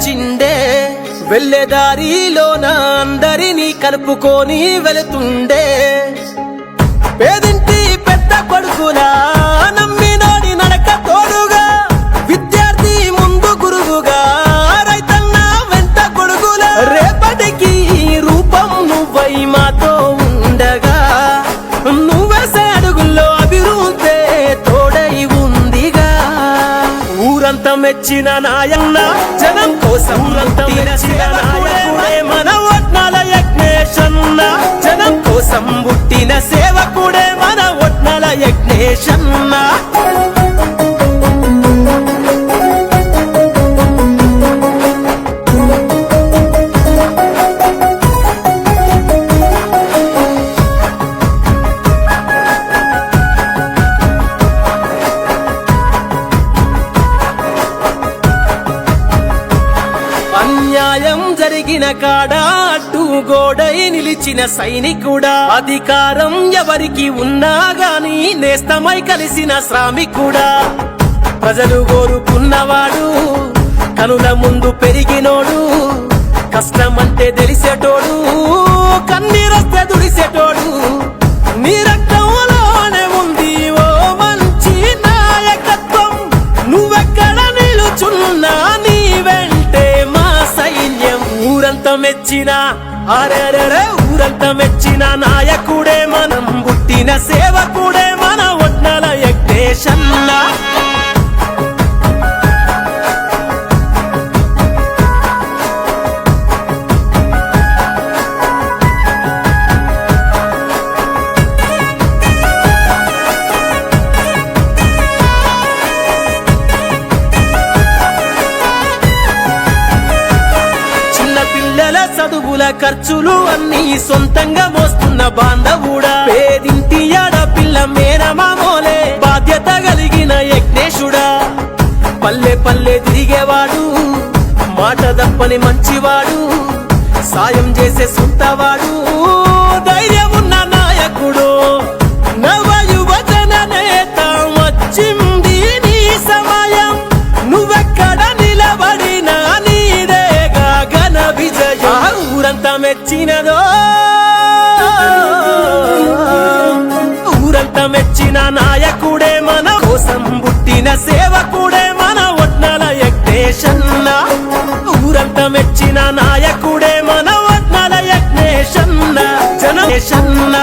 వచ్చిండే వెళ్ళేదారిలోన అందరినీ కలుపుకొని వెళుతుండే పేదింటి పెద్ద కొడుకులా నమ్మినోడి నడక తోడుగా విద్యార్థి ముందు గురువుగా రైతన్న వెంట కొడుకులా రేపటికి రూపం నువ్వై మాతో ఉండగా నువ్వేసే అడుగుల్లో అభివృద్ధి తోడై ఉందిగా ఊరంతా మెచ్చిన నాయన్న జనం కోసం మెచ్చిన నాయకుడే మన ఒట్నాల యజ్ఞేశన్న జనం కోసం పుట్టిన సేవకుడే మన ఒట్నాల యజ్ఞేశన్న అన్యాయం జరిగిన కాడ అడ్డు గోడై నిలిచిన సైనికుడా అధికారం ఎవరికి ఉన్నా గాని నేస్తమై కలిసిన శ్రామికుడా ప్రజలు కోరుకున్నవాడు కనుల ముందు పెరిగినోడు కష్టమంటే తెలిసేటోడు కన్నీరొస్తే దుడిసేటోడు నీ రక్తంలోనే ఉంది ఓ మంచి నాయకత్వం నువ్వెక్కడ నిలుచున్నా నీ వెంటే మా సైన్యం ఊరంతా మెచ్చిన అరెరెరే ఊరంతా మెచ్చిన నాయకుడే మనం పుట్టిన సేవకుడే మన ఒట్నాల యజ్ఞేశన్న చదువుల ఖర్చులు అన్ని సొంతంగా మోస్తున్న బాంధవుడా పేదింటి ఆడపిల్ల మేనమామోలే బాధ్యత కలిగిన యజ్ఞేశుడా పల్లె పల్లె తిరిగేవాడు మాట తప్పని మంచివాడు సాయం చేసే సొంతవాడు ధైర్యం ఉన్న నాయకుడు నవ యువజన నేత వచ్చింది నీ సమయం నువ్వెక్కడ నిలబడినా నీదేగా ఘన విజయం ఊరంతా మెచ్చినదో ఊరంతా మెచ్చిన నాయకుడే మన కోసం పుట్టిన సేవకుడే మన ఒట్నాల యజ్ఞేశన్న ఊరంతా మెచ్చిన నాయకుడే మన ఒట్నాల యజ్ఞేశన్న జనేశన్న